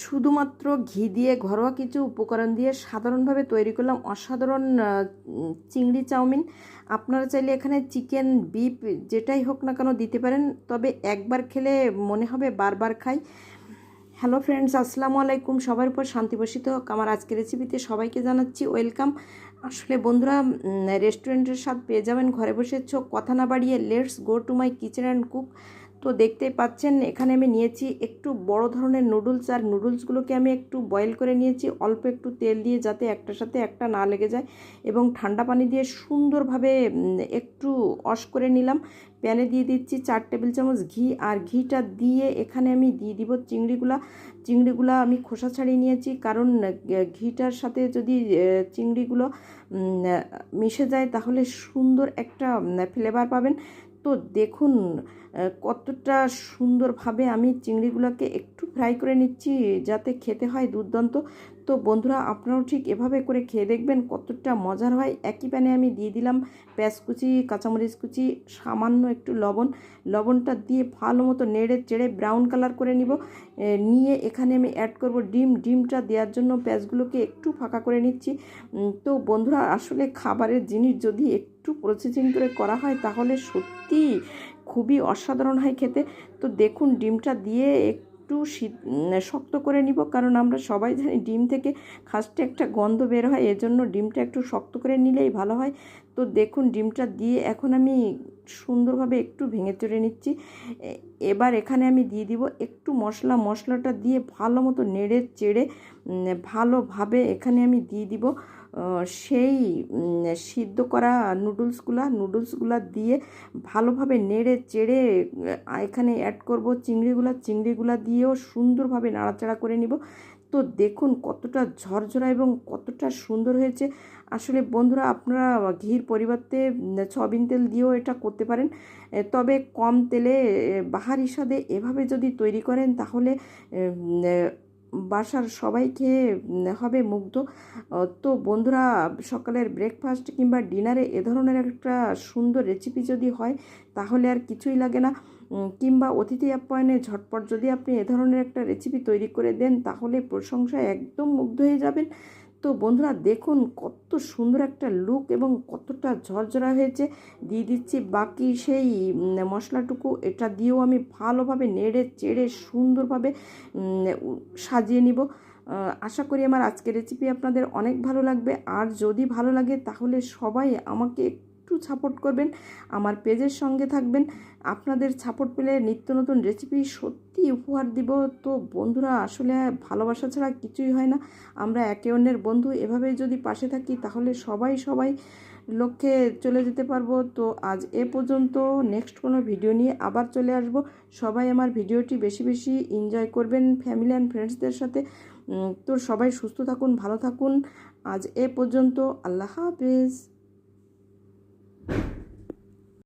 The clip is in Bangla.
শুধুমাত্র ঘি দিয়ে ঘরোয়া কিছু উপকরণ দিয়ে সাধারণভাবে তৈরি করলাম অসাধারণ চিংড়ি চাউমিন। আপনারা চাইলে এখানে চিকেন, বিফ যেটাই হোক না কেন দিতে পারেন, তবে একবার খেলে মনে হবে বারবার খাই। হ্যালো ফ্রেন্ডস, আসসালামু আলাইকুম। সবার উপর শান্তি বর্ষিত হোক। আমার আজকের রেসিপিতে সবাইকে জানাচ্ছি ওয়েলকাম। আসলে বন্ধুরা, রেস্টুরেন্টের স্বাদ পেয়ে যাবেন ঘরে বসে। কথা না বাড়িয়ে let's go to my kitchen and cook. তো দেখতেই পাচ্ছেন এখানে আমি নিয়েছি একটু বড় ধরনের নুডলস, আর নুডলসগুলোকে আমি একটু বয়েল করে নিয়েছি অল্প একটু তেল দিয়ে, যাতে একটার সাথে একটা না লেগে যায়, এবং ঠান্ডা পানি দিয়ে সুন্দরভাবে একটু ওয়াশ করে নিলাম। প্যানে দিয়ে দিচ্ছি 4 টেবিল চামচ ঘি, আর ঘিটা দিয়ে এখানে আমি দিয়ে দিব চিংড়িগুলা আমি খোসা ছাড়িয়ে নিয়েছি, কারণ ঘিটার সাথে যদি চিংড়িগুলো মিশে যায় তাহলে সুন্দর একটা ফ্লেভার পাবেন। তো দেখুন কতটা সুন্দরভাবে আমি চিংড়িগুলোকে একটু ফ্রাই করে নিচ্ছি, যাতে খেতে হয় দুর্দান্ত। তো বন্ধুরা, আপনারাও ঠিক এভাবে করে খেয়ে দেখবেন কতটা মজার হয়। একই প্যানে আমি দিয়ে দিলাম পেঁয়াজ কুচি, কাঁচামরিচ কুচি, সামান্য একটু লবণটা দিয়ে ভালো মতো নেড়ে চেড়ে ব্রাউন কালার করে নিয়ে এখানে আমি অ্যাড করব ডিমটা দেওয়ার জন্য পেঁয়াজগুলোকে একটু ফাঁকা করে নিচ্ছি। তো বন্ধুরা, আসলে খাবারের জিনিস যদি একটু প্রসেসিং করে করা হয় তাহলে সত্যি খুবই অসাধারণ হয় খেতে। তো দেখুন ডিমটা দিয়ে একটু শক্ত করে নিব, কারণ আমরা সবাই জানি ডিম থেকে ফার্স্টে একটা গন্ধ বের হয়, এজন্য ডিমটা একটু শক্ত করে নিলেই ভালো হয়। তো দেখুন ডিমটা দিয়ে এখন আমি সুন্দরভাবে একটু ভেঙে চড়ে নিচ্ছি। এবার এখানে আমি দিয়ে দিব একটু মশলাটা দিয়ে ভালো মতো নেড়ে চেড়ে ভালোভাবে এখানে আমি দিয়ে দিব সেই সিদ্ধ করা নুডলসগুলা দিয়ে ভালোভাবে নেড়ে চেড়ে এখানে অ্যাড করব চিংড়িগুলা দিয়েও সুন্দরভাবে নাড়াচাড়া করে নিব। তো দেখুন কতটা ঝরঝরা এবং কতটা সুন্দর হয়েছে। আসলে বন্ধুরা, আপনারা ঘির পরিবর্তে সয়াবিন তেল দিয়েও এটা করতে পারেন, তবে কম তেলে বাহারি স্বাদে এভাবে যদি তৈরি করেন তাহলে বাসার সবাই খেয়ে হবে মুগ্ধ। তো বন্ধুরা, সকালের ব্রেকফাস্ট কিংবা ডিনারে এ ধরনের একটা সুন্দর রেসিপি যদি হয় তাহলে আর কিছুই লাগে না। কিংবা অতিথি আপ্যায়নে ঝটপট যদি আপনি এ ধরনের একটা রেসিপি তৈরি করে দেন তাহলে প্রশংসায় একদম মুগ্ধ হয়ে যাবেন। তো বন্ধুরা দেখুন কত সুন্দর একটা লুক এবং কতটা ঝরঝরা হয়েছে। দিয়ে দিচ্ছি বাকি সেই মশলাটুকু, এটা দিয়েও আমি ভালোভাবে নেড়ে চেড়ে সুন্দরভাবে সাজিয়ে নিব। আশা করি আমার আজকের রেসিপি আপনাদের অনেক ভালো লাগবে, আর যদি ভালো লাগে তাহলে সবাই আমাকে একটু সাপোর্ট করবেন, আমার পেজের সঙ্গে থাকবেন। আপনাদের সাপোর্ট পেলে নিত্য নতুন রেসিপি সত্যি উপহার দিব। তো বন্ধুরা, আসলে ভালোবাসা ছাড়া কিছুই হয় না। আমরা একে অন্যের বন্ধু, এভাবেই যদি পাশে থাকি তাহলে সবাই লক্ষ্যে চলে যেতে পারবো। তো আজ এ পর্যন্ত, নেক্সট কোনো ভিডিও নিয়ে আবার চলে আসব। সবাই আমার ভিডিওটি বেশি বেশি এনজয় করবেন ফ্যামিলি অ্যান্ড ফ্রেন্ডসদের সাথে। তো সবাই সুস্থ থাকুন, ভালো থাকুন। আজ এ পর্যন্ত, আল্লাহ হাফেজ।